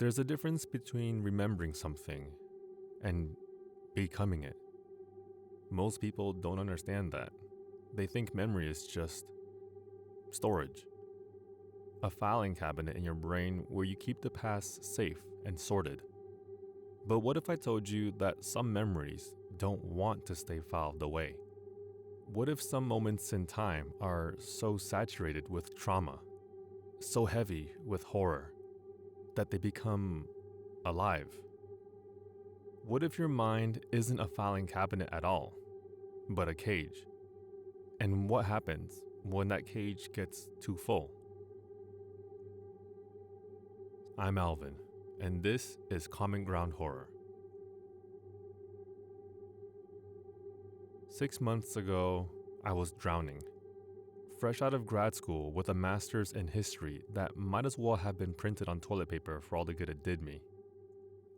There's a difference between remembering something and becoming it. Most people don't understand that. They think memory is just storage, a filing cabinet in your brain where you keep the past safe and sorted. But what if I told you that some memories don't want to stay filed away? What if some moments in time are so saturated with trauma, so heavy with horror, that they become alive? What if your mind isn't a filing cabinet at all, but a cage? And what happens when that cage gets too full? I'm Alvin, and this is Common Ground Horror. 6 months ago, I was drowning. Fresh out of grad school with a master's in history that might as well have been printed on toilet paper for all the good it did me.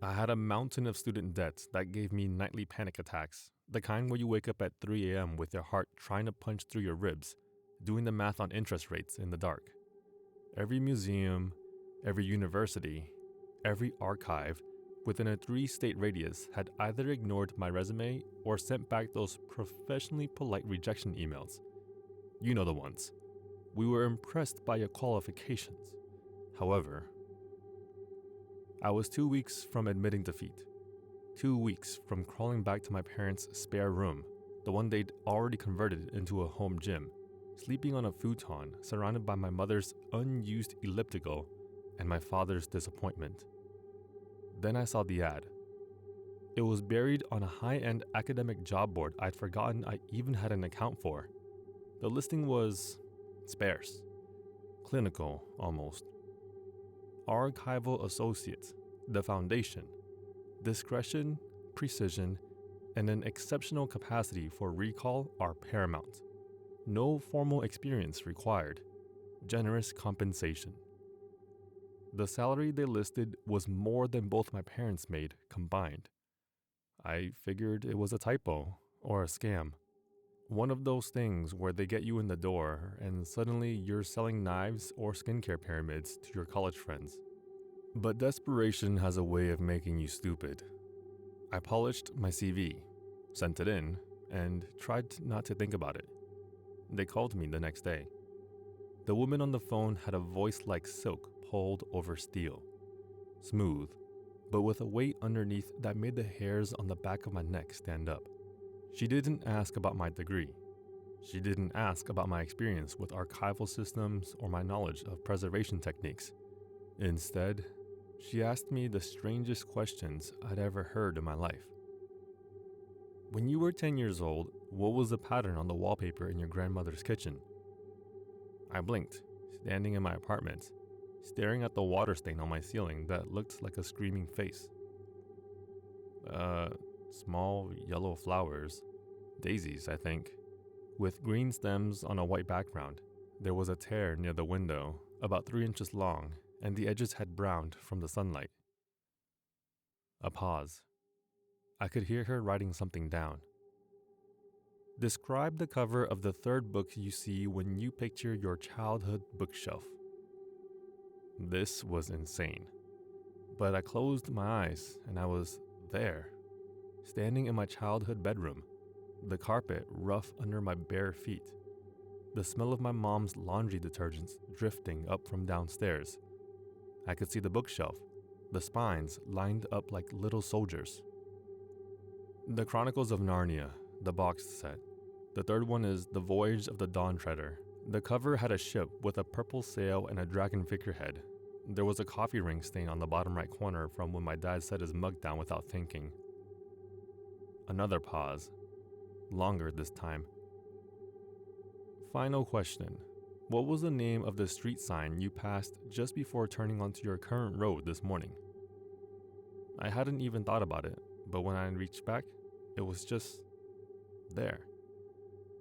I had a mountain of student debts that gave me nightly panic attacks, the kind where you wake up at 3 a.m. with your heart trying to punch through your ribs, doing the math on interest rates in the dark. Every museum, every university, every archive within a 3-state radius had either ignored my resume or sent back those professionally polite rejection emails. You know the ones. We were impressed by your qualifications. However, I was 2 weeks from admitting defeat. 2 weeks from crawling back to my parents' spare room, the one they'd already converted into a home gym, sleeping on a futon surrounded by my mother's unused elliptical and my father's disappointment. Then I saw the ad. It was buried on a high-end academic job board I'd forgotten I even had an account for. The listing was sparse, clinical almost. Archival associates, the foundation, discretion, precision, and an exceptional capacity for recall are paramount. No formal experience required. Generous compensation. The salary they listed was more than both my parents made combined. I figured it was a typo or a scam. One of those things where they get you in the door and suddenly you're selling knives or skincare pyramids to your college friends. But desperation has a way of making you stupid. I polished my CV, sent it in, and tried not to think about it. They called me the next day. The woman on the phone had a voice like silk pulled over steel. Smooth, but with a weight underneath that made the hairs on the back of my neck stand up. She didn't ask about my degree. She didn't ask about my experience with archival systems or my knowledge of preservation techniques. Instead, she asked me the strangest questions I'd ever heard in my life. When you were 10 years old, what was the pattern on the wallpaper in your grandmother's kitchen? I blinked, standing in my apartment, staring at the water stain on my ceiling that looked like a screaming face. Small yellow flowers, daisies, I think, with green stems on a white background. There was a tear near the window, about 3 inches long, and the edges had browned from the sunlight. A pause. I could hear her writing something down. Describe the cover of the third book you see when you picture your childhood bookshelf. This was insane. But I closed my eyes and I was there, standing in my childhood bedroom, the carpet rough under my bare feet, the smell of my mom's laundry detergents drifting up from downstairs. I could see the bookshelf, the spines lined up like little soldiers. The Chronicles of Narnia, the boxed set. The third one is The Voyage of the Dawn Treader. The cover had a ship with a purple sail and a dragon figurehead. There was a coffee ring stain on the bottom right corner from when my dad set his mug down without thinking. Another pause. Longer this time. Final question. What was the name of the street sign you passed just before turning onto your current road this morning? I hadn't even thought about it, but when I reached back, it was just there,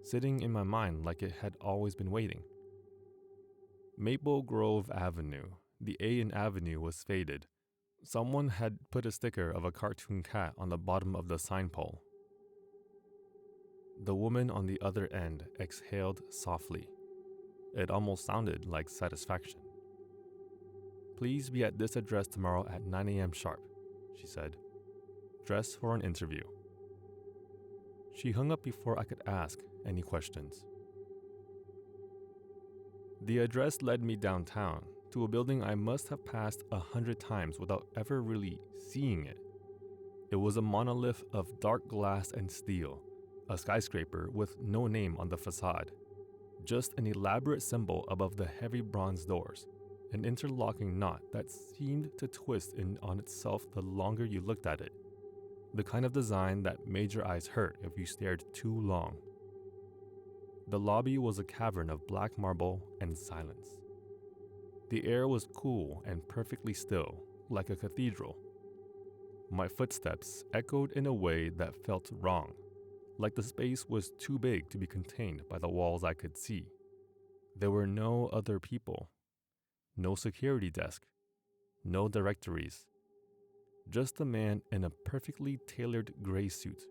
sitting in my mind like it had always been waiting. Maple Grove Avenue. The A in Avenue was faded. Someone had put a sticker of a cartoon cat on the bottom of the sign pole. The woman on the other end exhaled softly. It almost sounded like satisfaction. Please be at this address tomorrow at 9 a.m. sharp, she said. Dress for an interview. She hung up before I could ask any questions. The address led me downtown to a building I must have passed 100 times without ever really seeing it. It was a monolith of dark glass and steel, a skyscraper with no name on the facade, just an elaborate symbol above the heavy bronze doors, an interlocking knot that seemed to twist in on itself the longer you looked at it, the kind of design that made your eyes hurt if you stared too long. The lobby was a cavern of black marble and silence. The air was cool and perfectly still, like a cathedral. My footsteps echoed in a way that felt wrong, like the space was too big to be contained by the walls I could see. There were no other people, no security desk, no directories, just a man in a perfectly tailored gray suit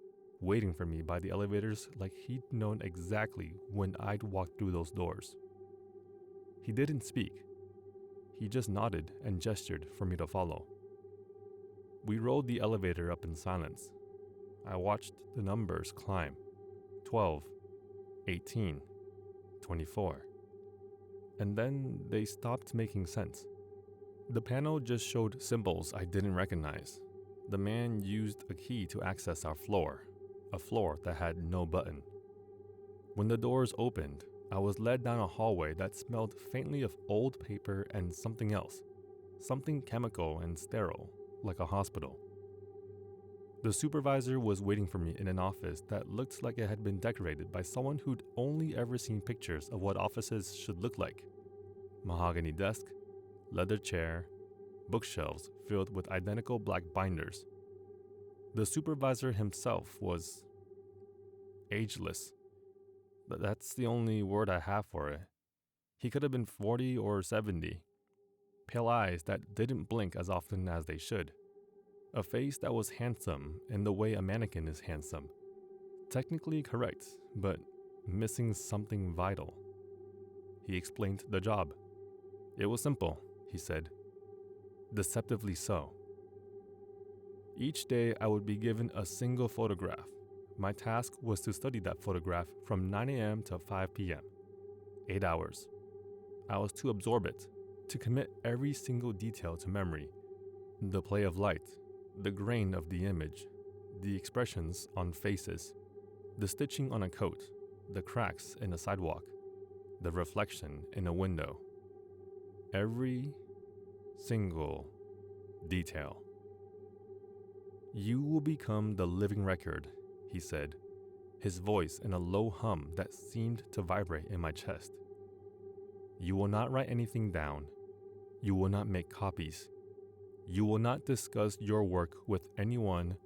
waiting for me by the elevators like he'd known exactly when I'd walked through those doors. He didn't speak. He just nodded and gestured for me to follow. We rode the elevator up in silence. I watched the numbers climb. 12, 18, 24. And then they stopped making sense. The panel just showed symbols I didn't recognize. The man used a key to access our floor, a floor that had no button. When the doors opened, I was led down a hallway that smelled faintly of old paper and something else, something chemical and sterile, like a hospital. The supervisor was waiting for me in an office that looked like it had been decorated by someone who'd only ever seen pictures of what offices should look like. Mahogany desk, leather chair, bookshelves filled with identical black binders. The supervisor himself was ageless. That's the only word I have for it. He could have been 40 or 70. Pale eyes that didn't blink as often as they should. A face that was handsome in the way a mannequin is handsome. Technically correct, but missing something vital. He explained the job. It was simple, he said. Deceptively so. Each day I would be given a single photograph. My task was to study that photograph from 9 a.m. to 5 p.m. 8 hours. I was to absorb it, to commit every single detail to memory. The play of light, the grain of the image, the expressions on faces, the stitching on a coat, the cracks in a sidewalk, the reflection in a window. Every single detail. You will become the living record, he said, his voice in a low hum that seemed to vibrate in my chest. You will not write anything down. You will not make copies. You will not discuss your work with anyone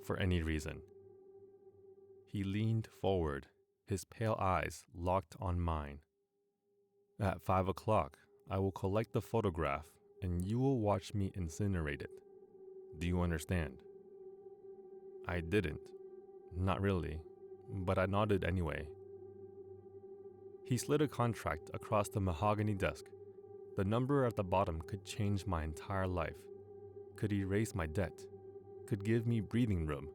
for any reason. He leaned forward, his pale eyes locked on mine. At 5 o'clock, I will collect the photograph and you will watch me incinerate it. Do you understand? I didn't. Not really, but I nodded anyway. He slid a contract across the mahogany desk. The number at the bottom could change my entire life, could erase my debt, could give me breathing room,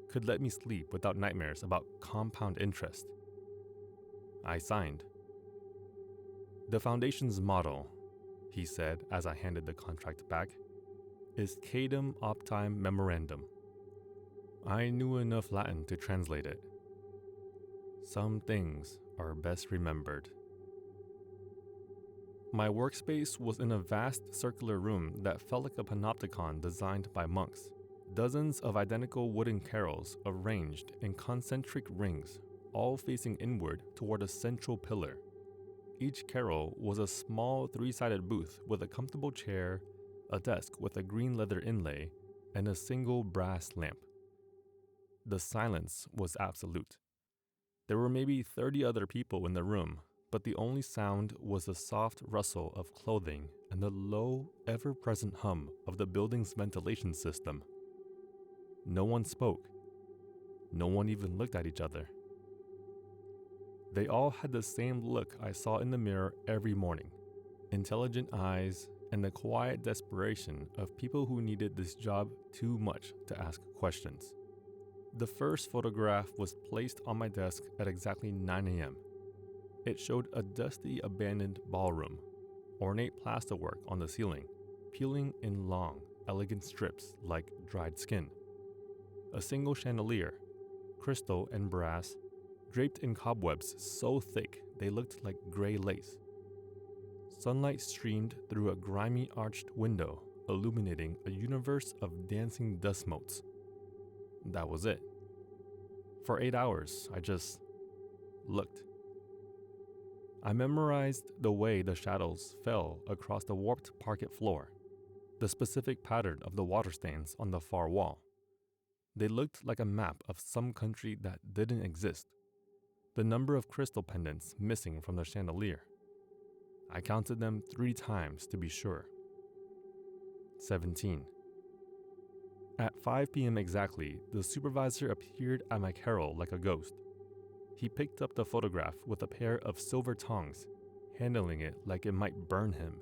could let me sleep without nightmares about compound interest. I signed. The foundation's motto, he said as I handed the contract back, is Cadem Optime Memorandum. I knew enough Latin to translate it. Some things are best remembered. My workspace was in a vast circular room that felt like a panopticon designed by monks. Dozens of identical wooden carrels arranged in concentric rings, all facing inward toward a central pillar. Each carrel was a small three-sided booth with a comfortable chair, a desk with a green leather inlay, and a single brass lamp. The silence was absolute. There were maybe 30 other people in the room, but the only sound was the soft rustle of clothing and the low, ever-present hum of the building's ventilation system. No one spoke. No one even looked at each other. They all had the same look I saw in the mirror every morning. Intelligent eyes, and the quiet desperation of people who needed this job too much to ask questions. The first photograph was placed on my desk at exactly 9 a.m. It showed a dusty, abandoned ballroom, ornate plasterwork on the ceiling, peeling in long, elegant strips like dried skin. A single chandelier, crystal and brass, draped in cobwebs so thick they looked like gray lace. Sunlight streamed through a grimy arched window, illuminating a universe of dancing dust motes. That was it. For 8 hours, I just looked. I memorized the way the shadows fell across the warped parquet floor, the specific pattern of the water stains on the far wall. They looked like a map of some country that didn't exist. The number of crystal pendants missing from the chandelier. I counted them 3 times to be sure. 17. At 5 p.m. exactly, the supervisor appeared at my carrel like a ghost. He picked up the photograph with a pair of silver tongs, handling it like it might burn him.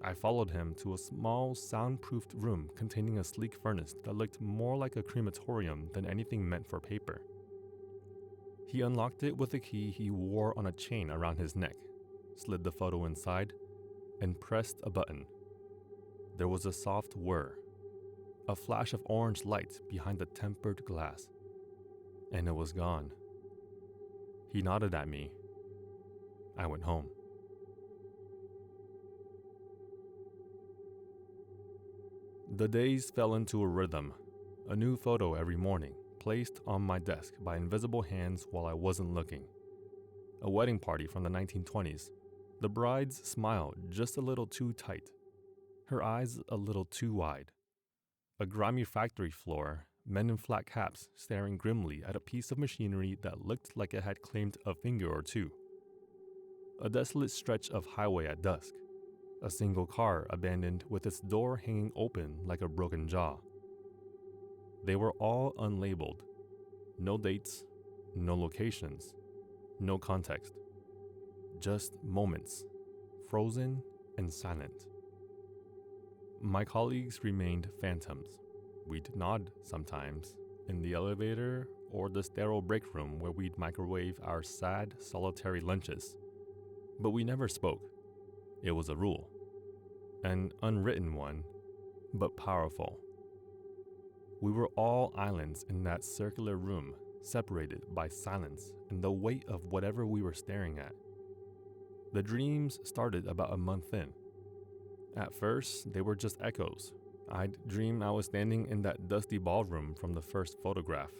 I followed him to a small, soundproofed room containing a sleek furnace that looked more like a crematorium than anything meant for paper. He unlocked it with a key he wore on a chain around his neck, slid the photo inside, and pressed a button. There was a soft whir, a flash of orange light behind the tempered glass, and it was gone. He nodded at me. I went home. The days fell into a rhythm, a new photo every morning, placed on my desk by invisible hands while I wasn't looking. A wedding party from the 1920s. The bride's smile just a little too tight, her eyes a little too wide. A grimy factory floor, men in flat caps staring grimly at a piece of machinery that looked like it had claimed a finger or two. A desolate stretch of highway at dusk. A single car abandoned with its door hanging open like a broken jaw. They were all unlabeled. No dates, no locations, no context. Just moments, frozen and silent. My colleagues remained phantoms. We'd nod sometimes in the elevator or the sterile break room where we'd microwave our sad, solitary lunches. But we never spoke. It was a rule. An unwritten one, but powerful. We were all islands in that circular room, separated by silence and the weight of whatever we were staring at. The dreams started about a month in. At first, they were just echoes. I'd dream I was standing in that dusty ballroom from the first photograph,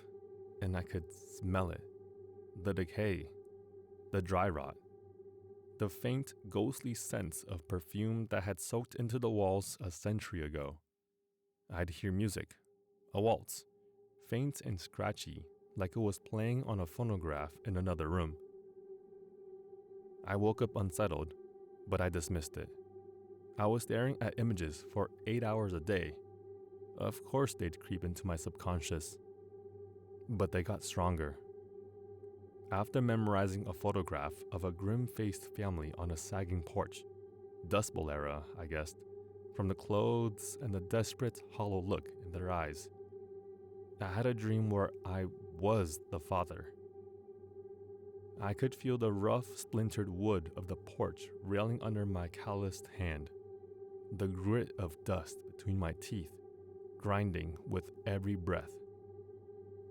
and I could smell it. The decay, the dry rot, the faint, ghostly sense of perfume that had soaked into the walls a century ago. I'd hear music, a waltz, faint and scratchy, like it was playing on a phonograph in another room. I woke up unsettled, but I dismissed it. I was staring at images for 8 hours a day. Of course they'd creep into my subconscious. But they got stronger. After memorizing a photograph of a grim-faced family on a sagging porch, Dust Bowl era, I guessed, from the clothes and the desperate, hollow look in their eyes, I had a dream where I was the father. I could feel the rough, splintered wood of the porch railing under my calloused hand, the grit of dust between my teeth, grinding with every breath,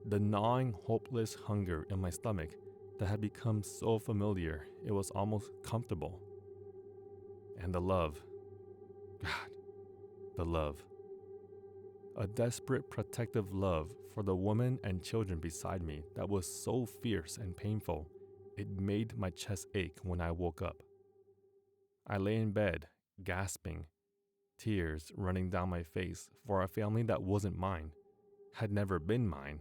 the gnawing, hopeless hunger in my stomach that had become so familiar it was almost comfortable. And the love. God, the love. A desperate, protective love for the woman and children beside me that was so fierce and painful, it made my chest ache when I woke up. I lay in bed, gasping, tears running down my face for a family that wasn't mine, had never been mine,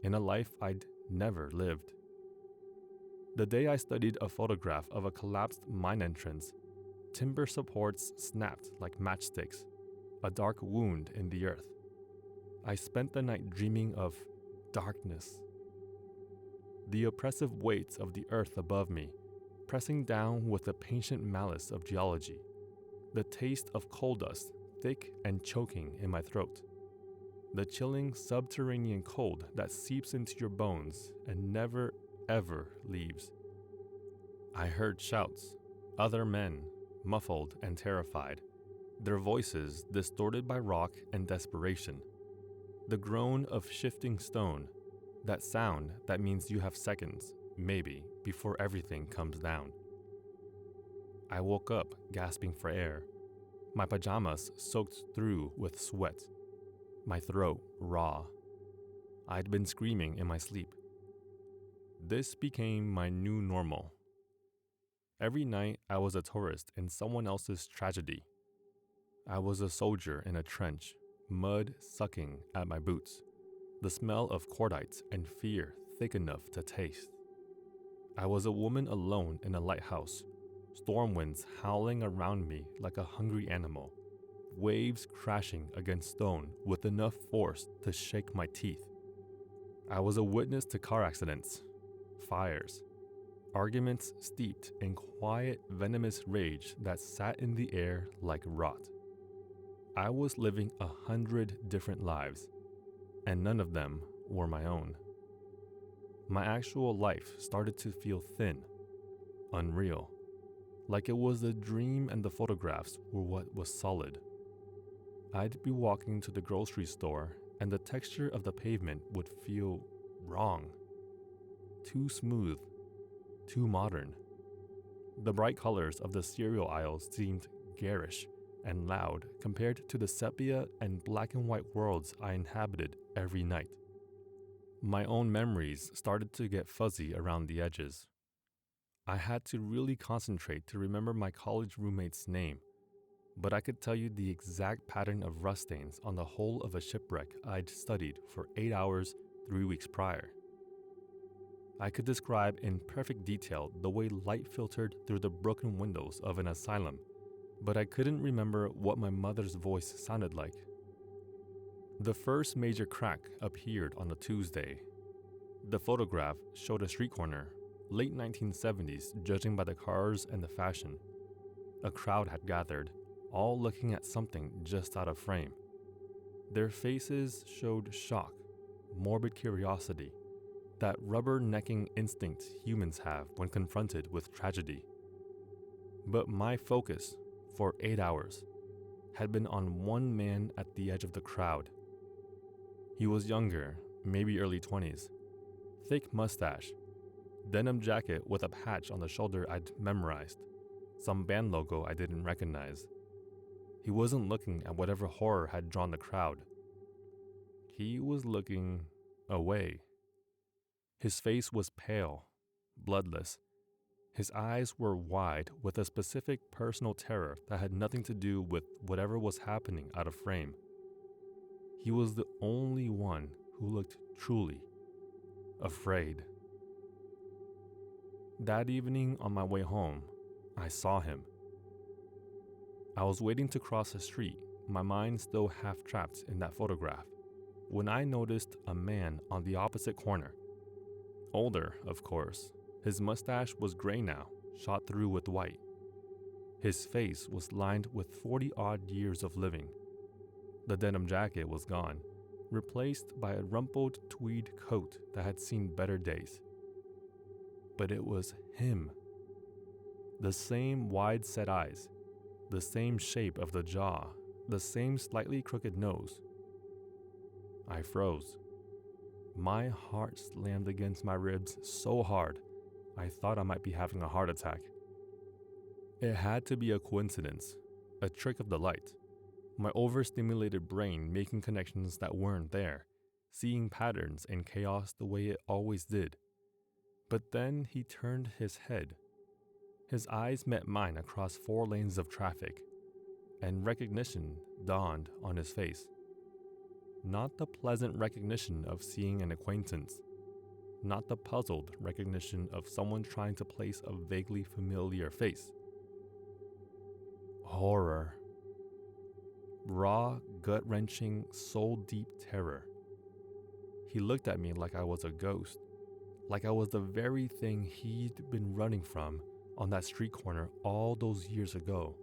in a life I'd never lived. The day I studied a photograph of a collapsed mine entrance, timber supports snapped like matchsticks, a dark wound in the earth. I spent the night dreaming of darkness. The oppressive weight of the earth above me, pressing down with the patient malice of geology. The taste of coal dust, thick and choking in my throat. The chilling subterranean cold that seeps into your bones and never, ever leaves. I heard shouts, other men, muffled and terrified, their voices distorted by rock and desperation. The groan of shifting stone, that sound that means you have seconds, maybe, before everything comes down. I woke up gasping for air, my pajamas soaked through with sweat, my throat raw. I'd been screaming in my sleep. This became my new normal. Every night I was a tourist in someone else's tragedy. I was a soldier in a trench, mud sucking at my boots, the smell of cordites and fear thick enough to taste. I was a woman alone in a lighthouse, storm winds howling around me like a hungry animal, waves crashing against stone with enough force to shake my teeth. I was a witness to car accidents, fires, arguments steeped in quiet, venomous rage that sat in the air like rot. I was living 100 different lives, and none of them were my own. My actual life started to feel thin, unreal, like it was the dream and the photographs were what was solid. I'd be walking to the grocery store and the texture of the pavement would feel wrong, too smooth, too modern. The bright colors of the cereal aisles seemed garish and loud compared to the sepia and black and white worlds I inhabited every night. My own memories started to get fuzzy around the edges. I had to really concentrate to remember my college roommate's name, but I could tell you the exact pattern of rust stains on the hull of a shipwreck I'd studied for 8 hours 3 weeks prior. I could describe in perfect detail the way light filtered through the broken windows of an asylum, but I couldn't remember what my mother's voice sounded like. The first major crack appeared on a Tuesday. The photograph showed a street corner, late 1970s, judging by the cars and the fashion. A crowd had gathered, all looking at something just out of frame. Their faces showed shock, morbid curiosity, that rubber-necking instinct humans have when confronted with tragedy. But my focus, for 8 hours, had been on one man at the edge of the crowd. He was younger, maybe early 20s, thick mustache, denim jacket with a patch on the shoulder I'd memorized, some band logo I didn't recognize. He wasn't looking at whatever horror had drawn the crowd. He was looking away. His face was pale, bloodless. His eyes were wide with a specific personal terror that had nothing to do with whatever was happening out of frame. He was the only one who looked truly afraid. That evening on my way home, I saw him. I was waiting to cross the street, my mind still half trapped in that photograph, when I noticed a man on the opposite corner. Older, of course. His mustache was gray now, shot through with white. His face was lined with 40-odd years of living. The denim jacket was gone, replaced by a rumpled tweed coat that had seen better days. But it was him. The same wide-set eyes, the same shape of the jaw, the same slightly crooked nose. I froze. My heart slammed against my ribs so hard, I thought I might be having a heart attack. It had to be a coincidence, a trick of the light. My overstimulated brain making connections that weren't there, seeing patterns in chaos the way it always did. But then he turned his head. His eyes met mine across 4 lanes of traffic, and recognition dawned on his face. Not the pleasant recognition of seeing an acquaintance, not the puzzled recognition of someone trying to place a vaguely familiar face. Horror. Raw, gut-wrenching, soul-deep terror. He looked at me like I was a ghost, like I was the very thing he'd been running from on that street corner all those years ago.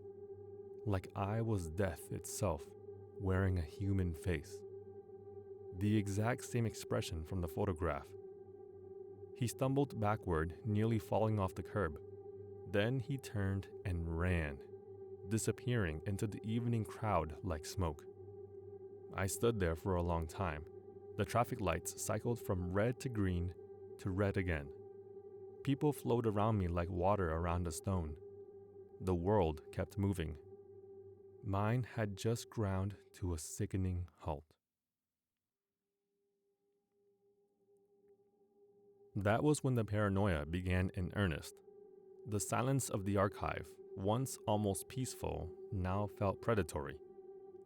like I was death itself, wearing a human face. The exact same expression from the photograph. He stumbled backward, nearly falling off the curb. Then he turned and ran, disappearing into the evening crowd like smoke. I stood there for a long time. The traffic lights cycled from red to green to red again. People flowed around me like water around a stone. The world kept moving. Mine had just ground to a sickening halt. That was when the paranoia began in earnest. The silence of the archive, once almost peaceful, now felt predatory.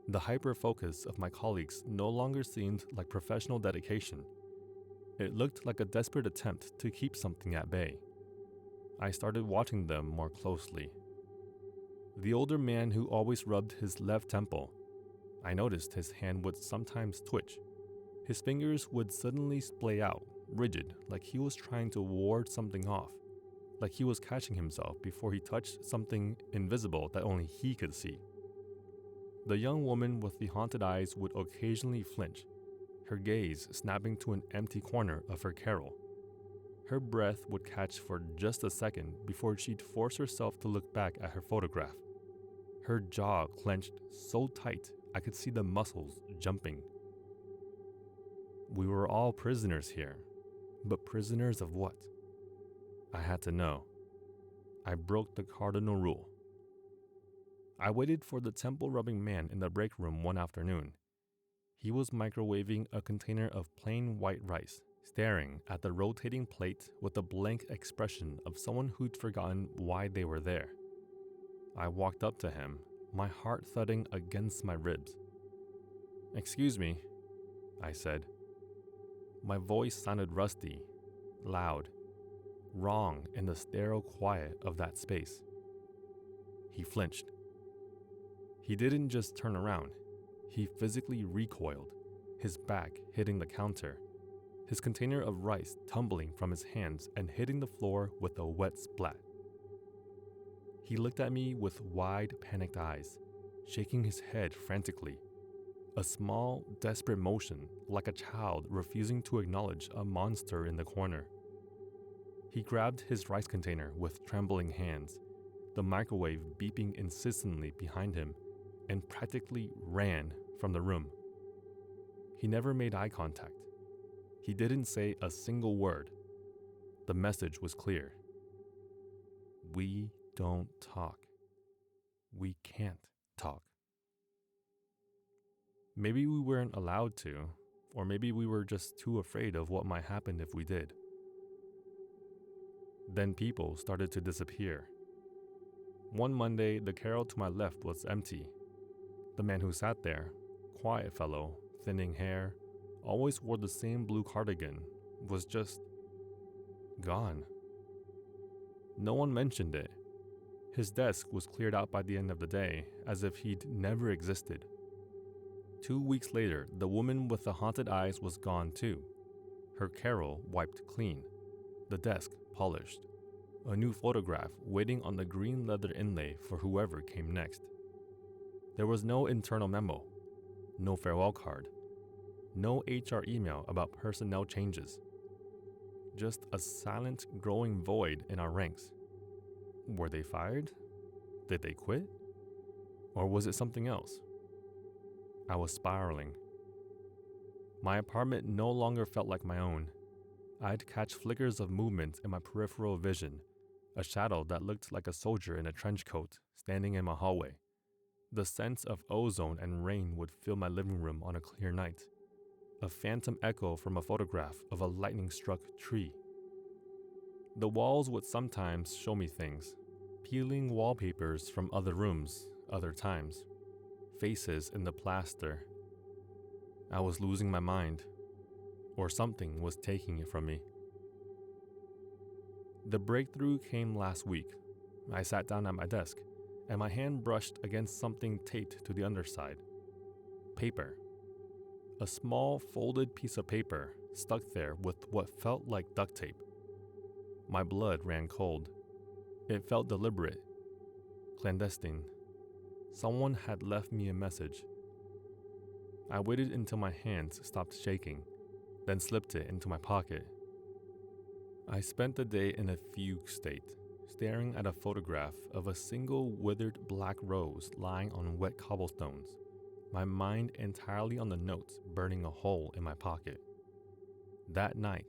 The hyper-focus of my colleagues no longer seemed like professional dedication. It looked like a desperate attempt to keep something at bay. I started watching them more closely. The older man who always rubbed his left temple, I noticed his hand would sometimes twitch. His fingers would suddenly splay out, rigid, like he was trying to ward something off, like he was catching himself before he touched something invisible that only he could see. The young woman with the haunted eyes would occasionally flinch, her gaze snapping to an empty corner of her carrel. Her breath would catch for just a second before she'd force herself to look back at her photograph. Her jaw clenched so tight I could see the muscles jumping. We were all prisoners here, but prisoners of what? I had to know. I broke the cardinal rule. I waited for the temple-rubbing man in the break room one afternoon. He was microwaving a container of plain white rice, staring at the rotating plate with a blank expression of someone who'd forgotten why they were there. I walked up to him, my heart thudding against my ribs. "Excuse me," I said. My voice sounded rusty, loud, wrong in the sterile quiet of that space. He flinched. He didn't just turn around. He physically recoiled, his back hitting the counter, his container of rice tumbling from his hands and hitting the floor with a wet splat. He looked at me with wide, panicked eyes, shaking his head frantically, a small, desperate motion like a child refusing to acknowledge a monster in the corner. He grabbed his rice container with trembling hands, the microwave beeping insistently behind him, and practically ran from the room. He never made eye contact. He didn't say a single word. The message was clear. We don't talk. We can't talk. Maybe we weren't allowed to, or maybe we were just too afraid of what might happen if we did. Then people started to disappear. One Monday, the carrel to my left was empty. The man who sat there, quiet fellow, thinning hair, always wore the same blue cardigan, was just gone. No one mentioned it. His desk was cleared out by the end of the day, as if he'd never existed. 2 weeks later, the woman with the haunted eyes was gone too. Her carrel wiped clean, the desk polished, a new photograph waiting on the green leather inlay for whoever came next. There was no internal memo, no farewell card, no HR email about personnel changes. Just a silent, growing void in our ranks. Were they fired? Did they quit? Or was it something else? I was spiraling. My apartment no longer felt like my own. I'd catch flickers of movement in my peripheral vision, a shadow that looked like a soldier in a trench coat standing in my hallway. The scent of ozone and rain would fill my living room on a clear night. A phantom echo from a photograph of a lightning-struck tree. The walls would sometimes show me things, peeling wallpapers from other rooms, other times. Faces in the plaster. I was losing my mind, or something was taking it from me. The breakthrough came last week. I sat down at my desk, and my hand brushed against something taped to the underside. Paper. A small folded piece of paper stuck there with what felt like duct tape. My blood ran cold. It felt deliberate, clandestine, Someone had left me a message. I waited until my hands stopped shaking, then slipped it into my pocket. I spent the day in a fugue state, staring at a photograph of a single withered black rose lying on wet cobblestones, my mind entirely on the notes burning a hole in my pocket. That night,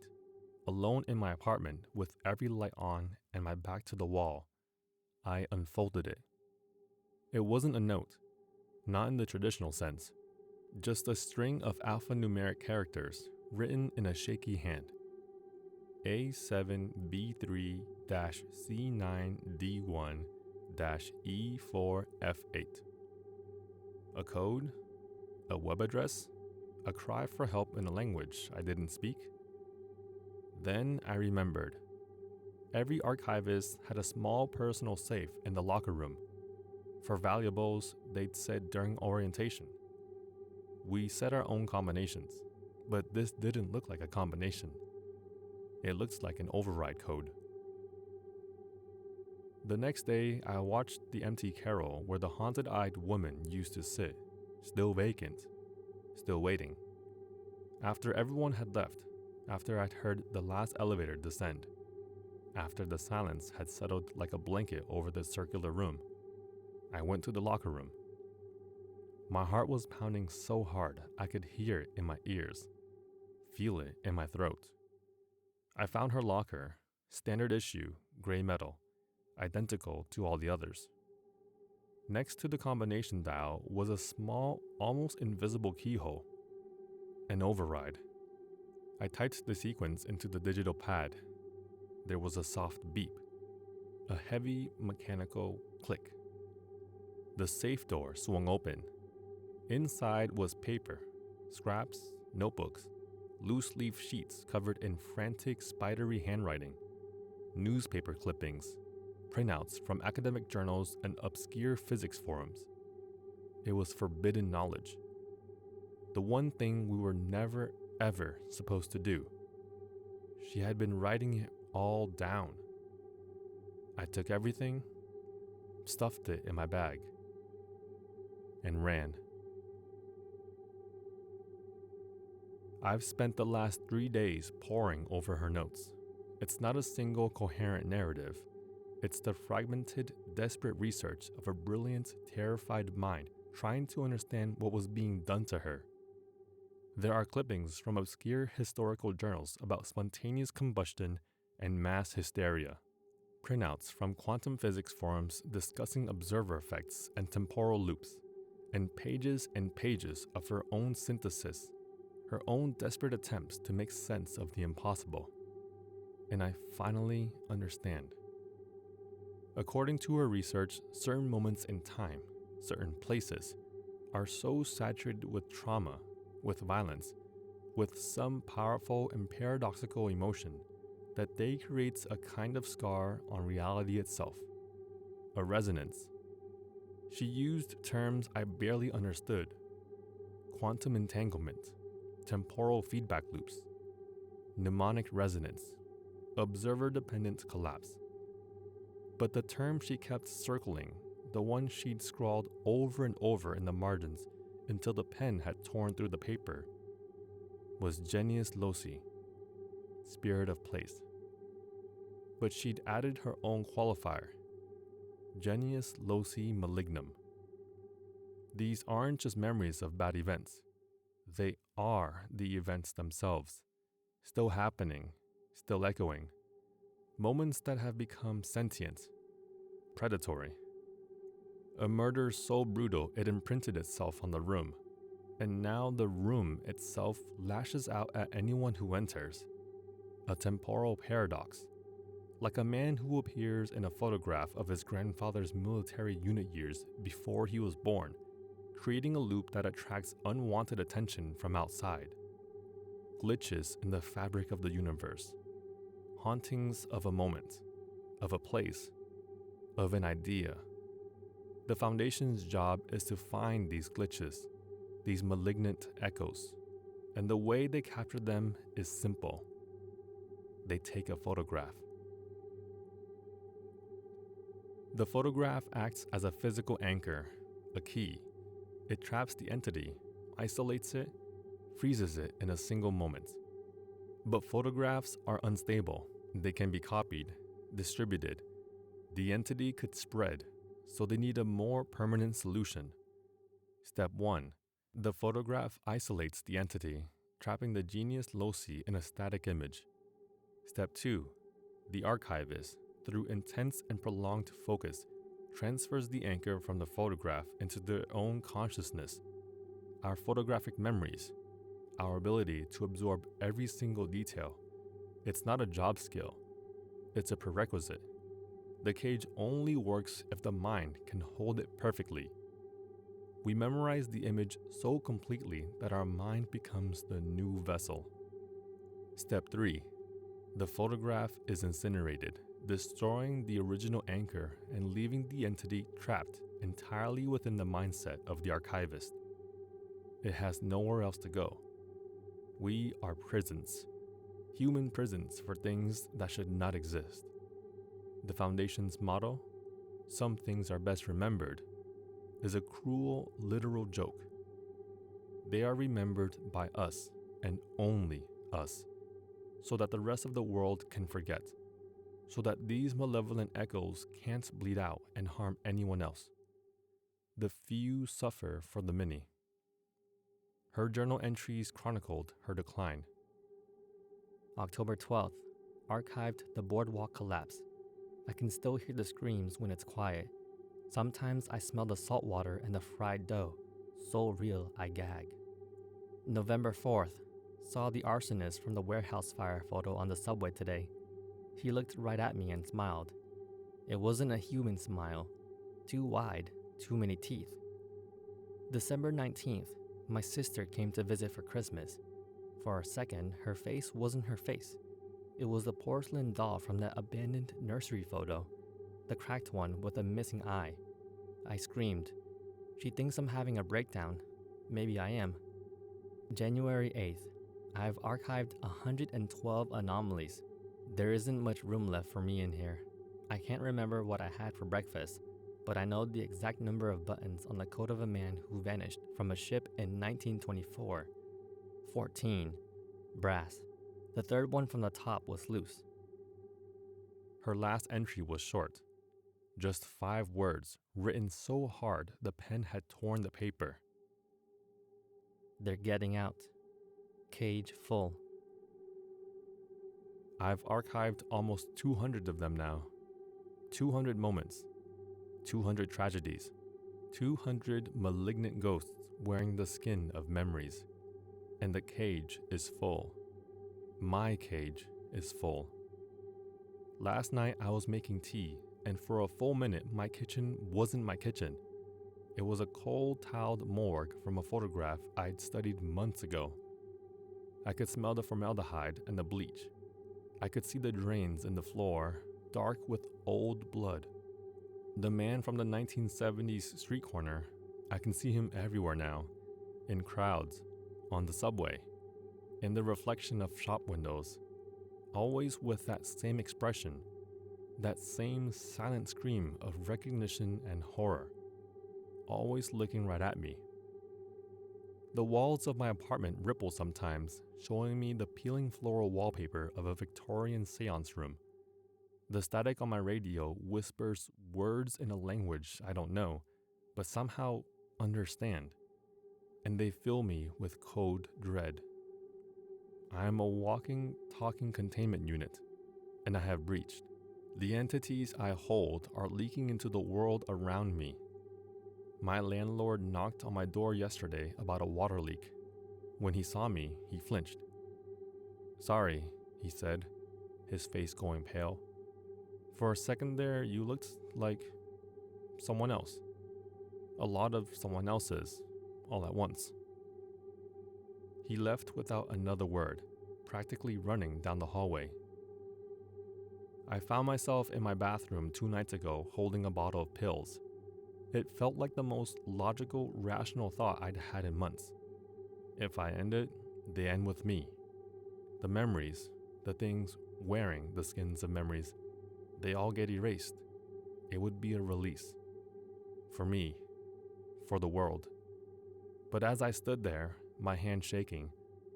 alone in my apartment with every light on and my back to the wall, I unfolded it. It wasn't a note, not in the traditional sense, just a string of alphanumeric characters written in a shaky hand. A7B3-C9D1-E4F8. A code? A web address? A cry for help in a language I didn't speak? Then I remembered. Every archivist had a small personal safe in the locker room. For valuables, they'd said during orientation. We set our own combinations, but this didn't look like a combination. It looks like an override code. The next day, I watched the empty carrel where the haunted-eyed woman used to sit, still vacant, still waiting. After everyone had left, after I'd heard the last elevator descend, after the silence had settled like a blanket over the circular room, I went to the locker room. My heart was pounding so hard I could hear it in my ears, feel it in my throat. I found her locker, standard issue, gray metal, identical to all the others. Next to the combination dial was a small, almost invisible keyhole, an override. I typed the sequence into the digital pad. There was a soft beep, a heavy mechanical click. The safe door swung open. Inside was paper, scraps, notebooks, loose-leaf sheets covered in frantic, spidery handwriting, newspaper clippings, printouts from academic journals and obscure physics forums. It was forbidden knowledge. The one thing we were never, ever supposed to do. She had been writing it all down. I took everything, stuffed it in my bag, and ran. I've spent the last 3 days poring over her notes. It's not a single coherent narrative. It's the fragmented, desperate research of a brilliant, terrified mind trying to understand what was being done to her. There are clippings from obscure historical journals about spontaneous combustion and mass hysteria, printouts from quantum physics forums discussing observer effects and temporal loops, and pages of her own synthesis, her own desperate attempts to make sense of the impossible. And I finally understand. According to her research, certain moments in time, certain places, are so saturated with trauma, with violence, with some powerful and paradoxical emotion that they create a kind of scar on reality itself, a resonance. She used terms I barely understood: quantum entanglement, temporal feedback loops, mnemonic resonance, observer-dependent collapse. But the term she kept circling, the one she'd scrawled over and over in the margins until the pen had torn through the paper, was genius loci, spirit of place. But she'd added her own qualifier, genius loci malignum. These aren't just memories of bad events. They are the events themselves, still happening, still echoing. Moments that have become sentient, predatory. A murder so brutal it imprinted itself on the room, and now the room itself lashes out at anyone who enters. A temporal paradox, like a man who appears in a photograph of his grandfather's military unit years before he was born, creating a loop that attracts unwanted attention from outside. Glitches in the fabric of the universe. Hauntings of a moment, of a place, of an idea. The Foundation's job is to find these glitches, these malignant echoes, and the way they capture them is simple. They take a photograph. The photograph acts as a physical anchor, a key. It traps the entity, isolates it, freezes it in a single moment. But photographs are unstable. They can be copied, distributed. The entity could spread, so they need a more permanent solution. Step 1. The photograph isolates the entity, trapping the genius loci in a static image. Step 2. The archivist, through intense and prolonged focus, transfers the anchor from the photograph into their own consciousness. Our photographic memories, our ability to absorb every single detail. It's not a job skill, it's a prerequisite. The cage only works if the mind can hold it perfectly. We memorize the image so completely that our mind becomes the new vessel. Step 3. The photograph is incinerated, destroying the original anchor and leaving the entity trapped entirely within the mindset of the archivist. It has nowhere else to go. We are prisons, human prisons for things that should not exist. The Foundation's motto, "Some things are best remembered," is a cruel, literal joke. They are remembered by us and only us, so that the rest of the world can forget, so that these malevolent echoes can't bleed out and harm anyone else. The few suffer for the many. Her journal entries chronicled her decline. October 12th, archived the boardwalk collapse. I can still hear the screams when it's quiet. Sometimes I smell the salt water and the fried dough. So real, I gag. November 4th, saw the arsonist from the warehouse fire photo on the subway today. He looked right at me and smiled. It wasn't a human smile. Too wide, too many teeth. December 19th, my sister came to visit for Christmas. For a second, her face wasn't her face. It was the porcelain doll from that abandoned nursery photo, the cracked one with a missing eye. I screamed. She thinks I'm having a breakdown. Maybe I am. January 8th, I've archived 112 anomalies. There isn't much room left for me in here. I can't remember what I had for breakfast, but I know the exact number of buttons on the coat of a man who vanished from a ship in 1924. 14. Brass. The third one from the top was loose. Her last entry was short. Just 5 words, written so hard the pen had torn the paper. They're getting out. Cage full. I've archived almost 200 of them now. 200 moments. 200 tragedies. 200 malignant ghosts wearing the skin of memories. And the cage is full. My cage is full. Last night I was making tea, and for a full minute my kitchen wasn't my kitchen. It was a cold-tiled morgue from a photograph I'd studied months ago. I could smell the formaldehyde and the bleach. I could see the drains in the floor, dark with old blood. The man from the 1970s street corner, I can see him everywhere now, in crowds, on the subway, in the reflection of shop windows, always with that same expression, that same silent scream of recognition and horror, always looking right at me. The walls of my apartment ripple sometimes, showing me the peeling floral wallpaper of a Victorian seance room. The static on my radio whispers words in a language I don't know, but somehow understand, and they fill me with cold dread. I am a walking, talking containment unit, and I have breached. The entities I hold are leaking into the world around me. My landlord knocked on my door yesterday about a water leak. When he saw me, he flinched. "Sorry," he said, his face going pale. "For a second there, you looked like someone else. A lot of someone else's, all at once." He left without another word, practically running down the hallway. I found myself in my bathroom 2 nights ago holding a bottle of pills. It felt like the most logical, rational thought I'd had in months. If I end it, they end with me. The memories, the things wearing the skins of memories, they all get erased. It would be a release. For me, for the world. But as I stood there, my hand shaking,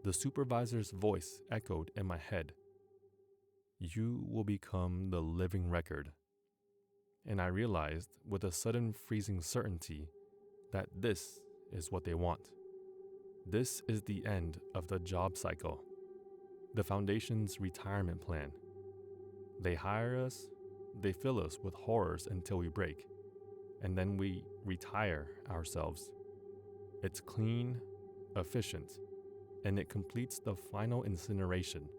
the supervisor's voice echoed in my head. You will become the living record. And I realized with a sudden freezing certainty that this is what they want. This is the end of the job cycle, the Foundation's retirement plan. They hire us, they fill us with horrors until we break, and then we retire ourselves. It's clean, efficient, and it completes the final incineration.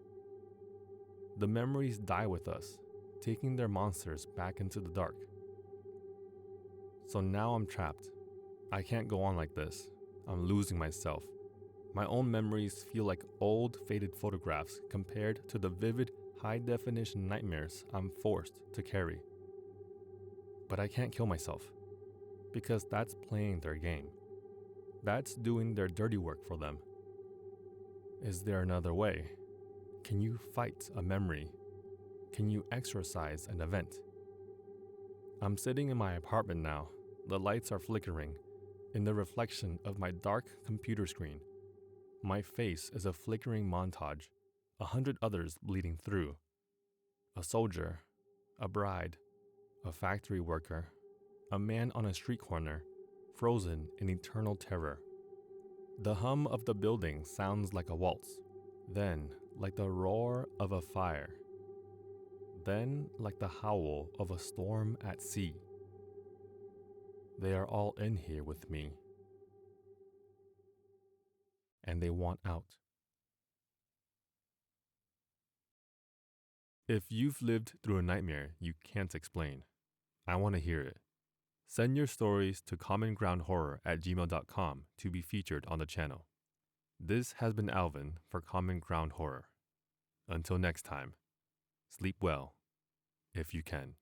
The memories die with us, taking their monsters back into the dark. So now I'm trapped. I can't go on like this. I'm losing myself. My own memories feel like old, faded photographs compared to the vivid, high-definition nightmares I'm forced to carry. But I can't kill myself, because that's playing their game. That's doing their dirty work for them. Is there another way? Can you fight a memory? Can you exorcise an event? I'm sitting in my apartment now. The lights are flickering. In the reflection of my dark computer screen, my face is a flickering montage, 100 others bleeding through. A soldier, a bride, a factory worker, a man on a street corner, frozen in eternal terror. The hum of the building sounds like a waltz, then like the roar of a fire, then like the howl of a storm at sea. They are all in here with me, and they want out. If you've lived through a nightmare you can't explain, I want to hear it. Send your stories to commongroundhorror@gmail.com to be featured on the channel. This has been Alvin for Common Ground Horror. Until next time, sleep well, if you can.